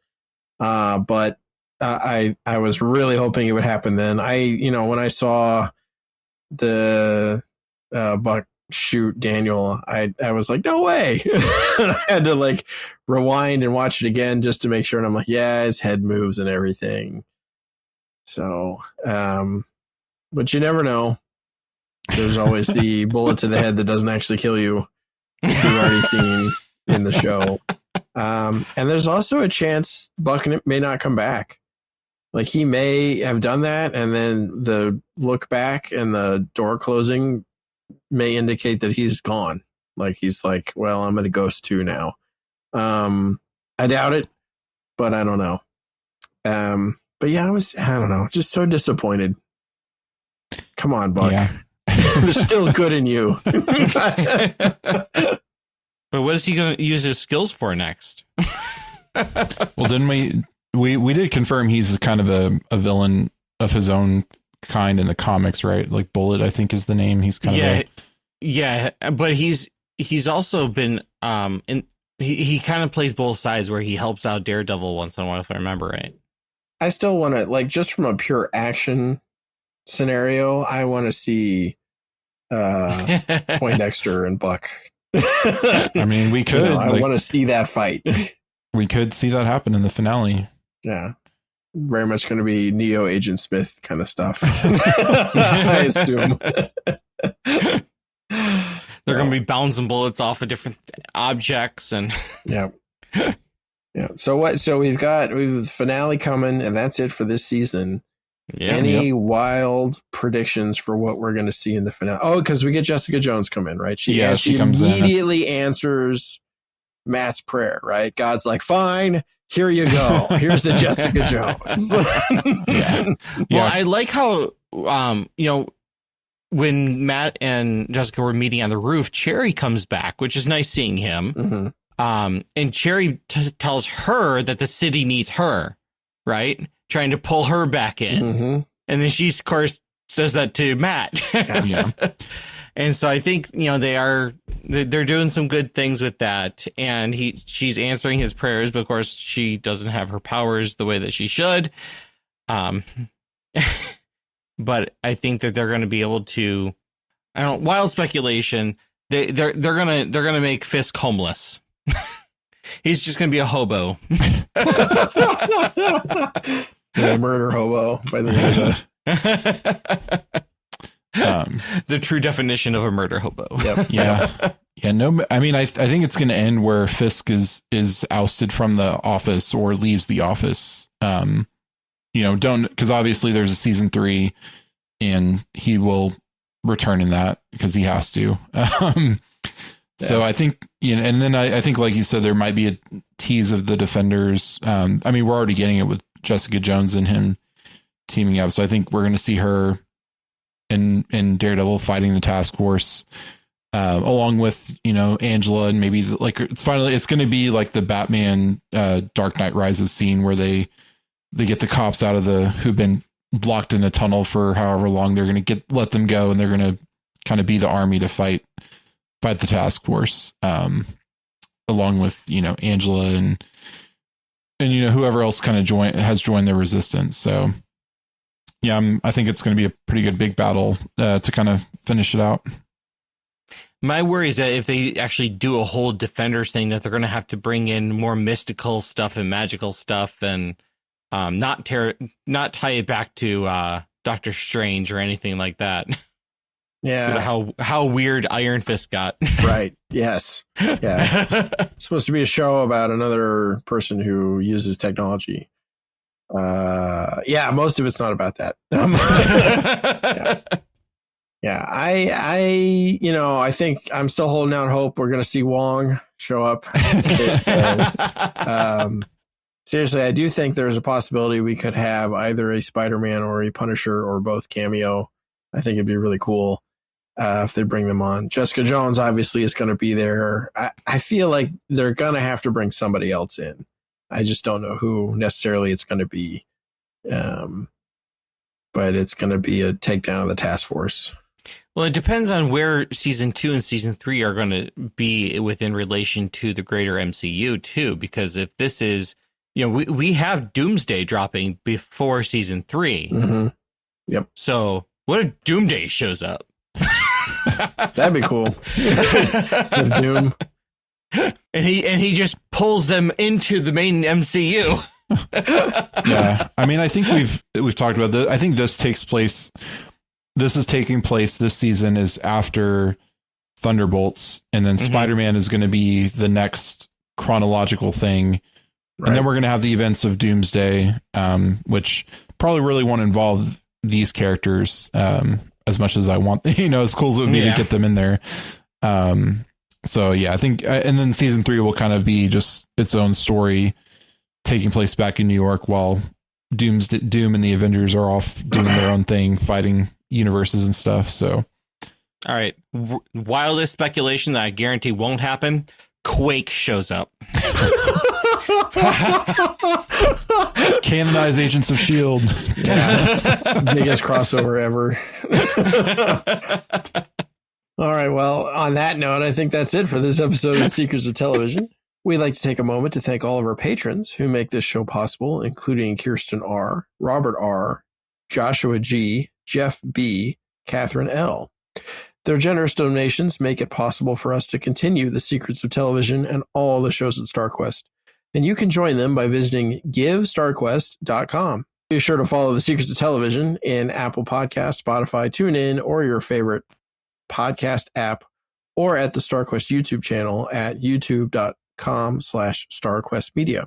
But I was really hoping it would happen then. You know, when I saw the Buck shoot Daniel, I was like, no way. I had to, like, rewind and watch it again just to make sure. And I'm like, yeah, his head moves and everything. So, but you never know. There's always the bullet to the head that doesn't actually kill you. You've already seen in the show. And there's also a chance Buck may not come back. Like, he may have done that, and then the look back and the door closing may indicate that he's gone. Like, he's like, well, I'm going to ghost too now. I doubt it, but I don't know. But yeah, I don't know, just so disappointed. Come on, Buck. Yeah. There's still good in you.
But what is he going to use his skills for next?
Well, didn't we did confirm he's kind of a villain of his own kind in the comics, right? Like Bullet, I think, is the name. He's kind of
yeah, but he's also been he kind of plays both sides where he helps out Daredevil once in a while, if I remember right.
I still want to, like, just from a pure action scenario, I want to see Poindexter and Buck.
I mean, we could.
You know, I want to see that fight.
We could see that happen in the finale.
Yeah. Very much going to be Neo Agent Smith kind of stuff. I assume.
They're going to be bouncing bullets off of different objects and
yeah. Yeah. So we've the finale coming, and that's it for this season. Yeah, Any wild predictions for what we're going to see in the finale? Oh, because we get Jessica Jones come in, right? She immediately answers Matt's prayer, right? God's like, fine, here you go. Here's the Jessica Jones.
Yeah. Well, I like how, you know, when Matt and Jessica were meeting on the roof, Cherry comes back, which is nice seeing him. Mm-hmm. And Cherry tells her that the city needs her, right? Trying to pull her back in. Mm-hmm. And then she, of course, says that to Matt. Yeah. And so I think, you know, they're doing some good things with that. And she's answering his prayers, but of course she doesn't have her powers the way that she should. But I think that they're going to be able to, I don't know, wild speculation. They're gonna make Fisk homeless. He's just gonna be a hobo.
A murder hobo by the end of
the true definition of a murder hobo.
Yep.
Yeah. Yeah. No, I mean, I think it's going to end where Fisk is ousted from the office or leaves the office. You know, because obviously there's a season 3 and he will return in that because he has to. So I think, you know, and then I think, like you said, there might be a tease of the Defenders. I mean, we're already getting it with Jessica Jones and him teaming up. So I think we're going to see her in Daredevil fighting the task force, along with, you know, Angela, and maybe it's going to be like the Batman Dark Knight Rises scene where they get the cops out of who've been blocked in a tunnel for however long. They're going to let them go, and they're going to kind of be the army to fight fight the task force, along with, Angela and whoever else kind of has joined the resistance. So yeah, I think it's going to be a pretty good big battle to kind of finish it out.
My worry is that if they actually do a whole Defenders thing, that they're going to have to bring in more mystical stuff and magical stuff, and not tie it back to Doctor Strange or anything like that.
Yeah.
How weird Iron Fist got.
Right. Yes. Yeah. It's supposed to be a show about another person who uses technology. Yeah, most of it's not about that. Yeah. I think I'm still holding out hope we're going to see Wong show up. Seriously, I do think there's a possibility we could have either a Spider-Man or a Punisher or both cameo. I think it'd be really cool if they bring them on. Jessica Jones obviously is going to be there. I feel like they're going to have to bring somebody else in. I just don't know who necessarily it's going to be. But it's going to be a takedown of the task force. Well,
it depends on where season 2 and season 3 are going to be within relation to the greater MCU too, because if this is, we have Doomsday dropping before season 3.
Mm-hmm. Yep.
So what if Doomsday shows up?
That'd be cool. With Doom.
And he just pulls them into the main MCU.
Yeah. I mean, I think we've talked about this. I think this is taking place this season is after Thunderbolts, and then Spider-Man is going to be the next chronological thing. Right. And then we're going to have the events of Doomsday, which probably really won't involve these characters as much as I want, as cool as it would be to get them in there. So yeah, I think, and then season 3 will kind of be just its own story taking place back in New York while Doom and the Avengers are off doing their own thing, fighting universes and stuff. So,
all right. Wildest speculation that I guarantee won't happen. Quake shows up.
Canonize Agents of S.H.I.E.L.D.
Yeah. Biggest crossover ever. All right. Well, on that note, I think that's it for this episode of Secrets of Television. We'd like to take a moment to thank all of our patrons who make this show possible, including Kirsten R., Robert R., Joshua G., Jeff B., Catherine L. Their generous donations make it possible for us to continue the Secrets of Television and all the shows at StarQuest. And you can join them by visiting givestarquest.com. Be sure to follow the Secrets of Television in Apple Podcasts, Spotify, TuneIn, or your favorite podcast app, or at the StarQuest YouTube channel at youtube.com/StarQuestMedia,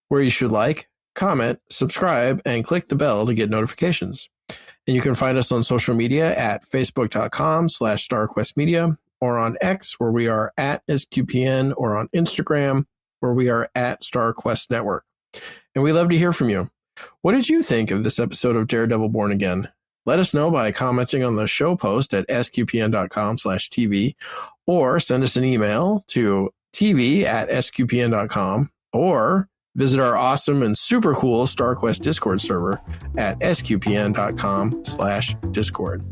where you should like, comment, subscribe, and click the bell to get notifications. And you can find us on social media at facebook.com/StarQuestMedia, or on X, where we are at SQPN, or on Instagram, where we are at StarQuest Network. And we love to hear from you. What did you think of this episode of Daredevil Born Again? Let us know by commenting on the show post at sqpn.com/TV, or send us an email to tv@sqpn.com, or visit our awesome and super cool StarQuest Discord server at sqpn.com/Discord.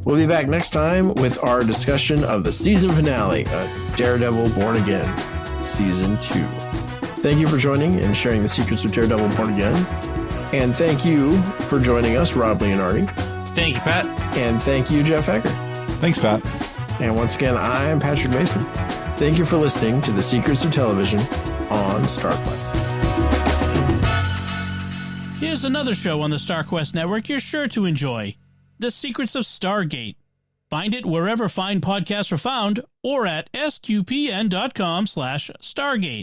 We'll be back next time with our discussion of the season finale of Daredevil Born Again, Season 2. Thank you for joining and sharing the secrets of Daredevil Born Again. And thank you for joining us, Rob Leonardi.
Thank you, Pat.
And thank you, Jeff Haecker.
Thanks, Pat.
And once again, I'm Patrick Mason. Thank you for listening to the Secrets of Television on StarQuest.
Here's another show on the StarQuest Network you're sure to enjoy. The Secrets of Stargate. Find it wherever fine podcasts are found, or at sqpn.com/Stargate.